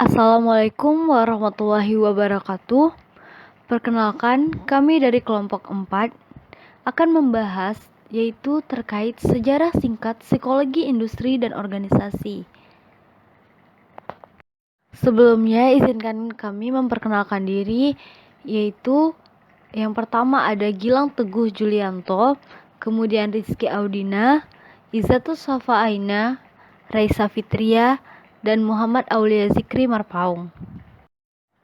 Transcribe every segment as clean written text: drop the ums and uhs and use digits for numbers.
Assalamualaikum warahmatullahi wabarakatuh. Perkenalkan, kami dari kelompok 4 akan membahas yaitu terkait sejarah singkat psikologi industri dan organisasi. Sebelumnya, izinkan kami memperkenalkan diri, yaitu yang pertama ada Gilang Teguh Julianto, kemudian Rizky Audina, Izzatus Safa Aina, Raisa Fitria, dan Muhammad Aulia Zikri Marpaung.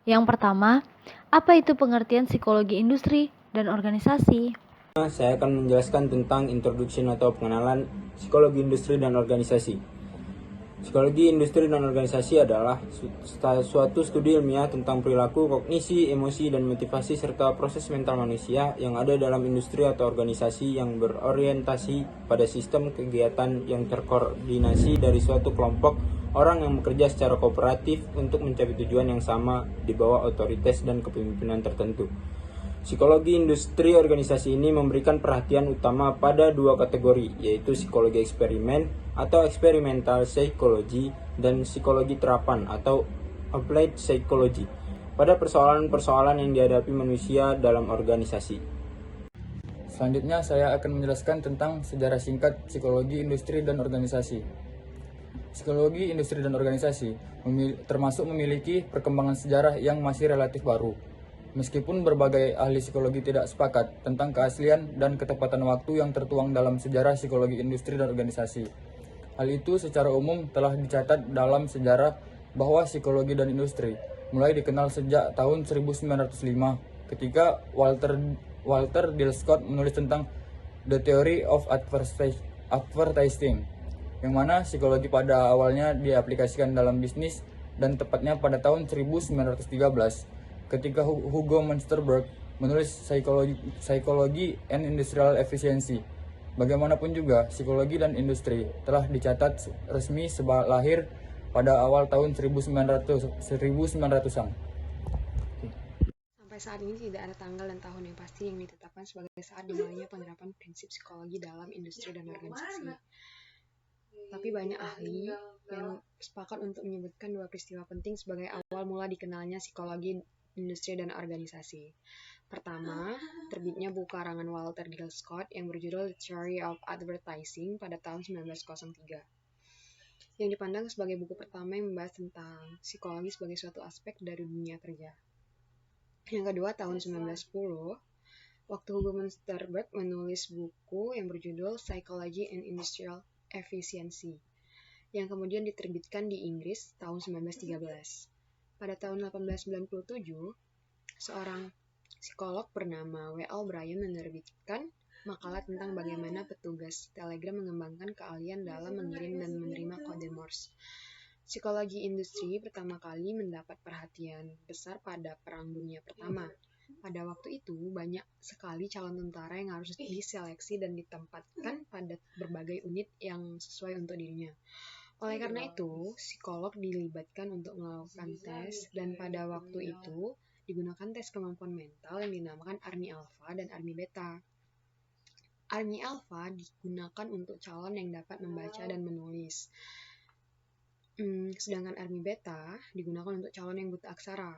Yang pertama, apa itu pengertian psikologi industri dan organisasi? Saya akan menjelaskan tentang introduction atau pengenalan psikologi industri dan organisasi. Psikologi industri dan organisasi adalah suatu studi ilmiah tentang perilaku, kognisi, emosi, dan motivasi serta proses mental manusia yang ada dalam industri atau organisasi yang berorientasi pada sistem kegiatan yang terkoordinasi dari suatu kelompok orang yang bekerja secara kooperatif untuk mencapai tujuan yang sama di bawah otoritas dan kepemimpinan tertentu. Psikologi industri organisasi ini memberikan perhatian utama pada dua kategori, yaitu psikologi eksperimen atau experimental psychology dan psikologi terapan atau applied psychology pada persoalan-persoalan yang dihadapi manusia dalam organisasi. Selanjutnya saya akan menjelaskan tentang sejarah singkat psikologi industri dan organisasi. Psikologi industri dan organisasi termasuk memiliki perkembangan sejarah yang masih relatif baru. Meskipun berbagai ahli psikologi tidak sepakat tentang keaslian dan ketepatan waktu yang tertuang dalam sejarah psikologi industri dan organisasi. Hal itu secara umum telah dicatat dalam sejarah bahwa psikologi dan industri mulai dikenal sejak tahun 1905 ketika Walter Dill Scott menulis tentang The Theory of Advertising, yang mana psikologi pada awalnya diaplikasikan dalam bisnis dan tepatnya pada tahun 1913 ketika Hugo Munsterberg menulis Psychology and Industrial Efficiency. Bagaimanapun juga, psikologi dan industri telah dicatat resmi lahir pada awal tahun 1900-an. Sampai saat ini tidak ada tanggal dan tahun yang pasti yang ditetapkan sebagai saat dimulainya penerapan prinsip psikologi dalam industri dan organisasi. Tapi banyak ahli yang sepakat untuk menyebutkan dua peristiwa penting sebagai awal mula dikenalnya psikologi industri dan organisasi. Pertama, terbitnya buku karangan Walter Dill Scott yang berjudul The Theory of Advertising pada tahun 1903, yang dipandang sebagai buku pertama yang membahas tentang psikologi sebagai suatu aspek dari dunia kerja. Yang kedua, tahun 1910, waktu Hugo Munsterberg menulis buku yang berjudul Psychology and Industrial Efficiency, yang kemudian diterbitkan di Inggris tahun 1913. Pada tahun 1897, seorang psikolog bernama W.L. Bryan menerbitkan makalah tentang bagaimana petugas telegram mengembangkan keahlian dalam mengirim dan menerima kode Morse. Psikologi industri pertama kali mendapat perhatian besar pada Perang Dunia Pertama. Pada waktu itu, banyak sekali calon tentara yang harus diseleksi dan ditempatkan pada berbagai unit yang sesuai untuk dirinya. Oleh karena itu, psikolog dilibatkan untuk melakukan tes, dan pada waktu itu digunakan tes kemampuan mental yang dinamakan Army Alpha dan Army Beta. Army Alpha digunakan untuk calon yang dapat membaca dan menulis. Sedangkan Army Beta digunakan untuk calon yang buta aksara.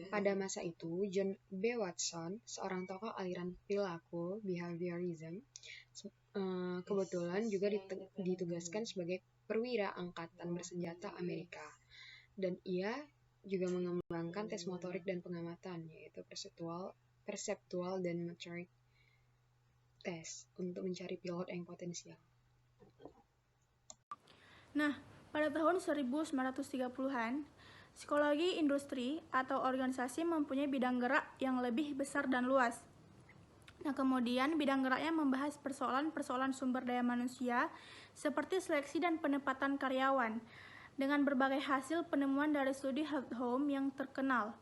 Pada masa itu, John B. Watson, seorang tokoh aliran perilaku behaviorism, kebetulan juga ditugaskan sebagai perwira angkatan bersenjata Amerika, dan ia juga mengembangkan tes motorik dan pengamatan, yaitu perceptual dan motorik test untuk mencari pilot yang potensial. Nah, pada tahun 1930-an, psikologi industri atau organisasi mempunyai bidang gerak yang lebih besar dan luas. Nah, kemudian bidang geraknya membahas persoalan-persoalan sumber daya manusia seperti seleksi dan penempatan karyawan. Dengan berbagai hasil penemuan dari studi Health Home yang terkenal,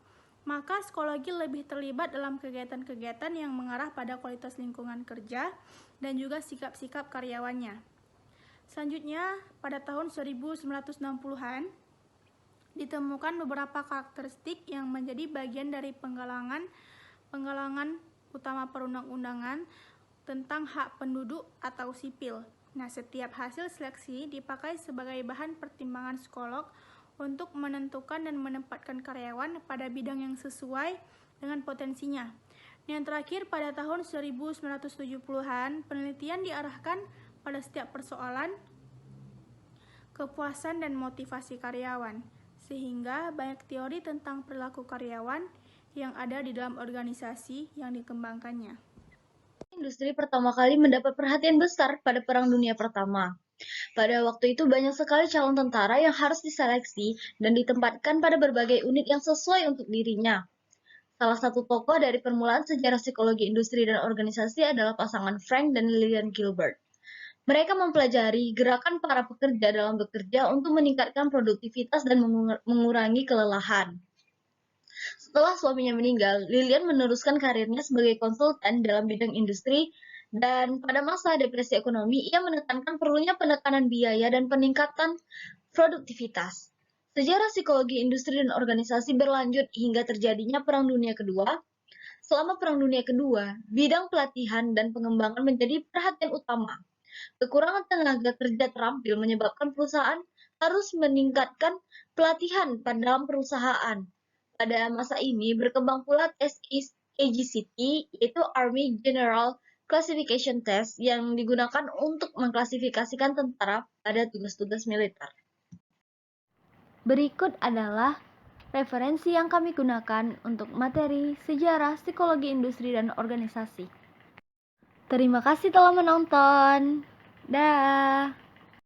maka psikologi lebih terlibat dalam kegiatan-kegiatan yang mengarah pada kualitas lingkungan kerja dan juga sikap-sikap karyawannya. Selanjutnya, pada tahun 1960-an, ditemukan beberapa karakteristik yang menjadi bagian dari penggalangan utama perundang-undangan tentang hak penduduk atau sipil. Nah, setiap hasil seleksi dipakai sebagai bahan pertimbangan psikolog untuk menentukan dan menempatkan karyawan pada bidang yang sesuai dengan potensinya. Yang terakhir, pada tahun 1970-an, penelitian diarahkan pada setiap persoalan, kepuasan dan motivasi karyawan, sehingga banyak teori tentang perilaku karyawan yang ada di dalam organisasi yang dikembangkannya. Industri pertama kali mendapat perhatian besar pada Perang Dunia Pertama. Pada waktu itu banyak sekali calon tentara yang harus diseleksi dan ditempatkan pada berbagai unit yang sesuai untuk dirinya. Salah satu tokoh dari permulaan sejarah psikologi industri dan organisasi adalah pasangan Frank dan Lillian Gilbert. Mereka mempelajari gerakan para pekerja dalam bekerja untuk meningkatkan produktivitas dan mengurangi kelelahan. Setelah suaminya meninggal, Lillian meneruskan karirnya sebagai konsultan dalam bidang industri, dan pada masa depresi ekonomi, ia menekankan perlunya penekanan biaya dan peningkatan produktivitas. Sejarah psikologi industri dan organisasi berlanjut hingga terjadinya Perang Dunia Kedua. Selama Perang Dunia Kedua, bidang pelatihan dan pengembangan menjadi perhatian utama. Kekurangan tenaga kerja terampil menyebabkan perusahaan harus meningkatkan pelatihan pada dalam perusahaan. Pada masa ini berkembang pula tes AGCT, yaitu Army General Classification Test, yang digunakan untuk mengklasifikasikan tentara pada tugas-tugas militer. Berikut adalah referensi yang kami gunakan untuk materi sejarah psikologi industri dan organisasi. Terima kasih telah menonton. Dah.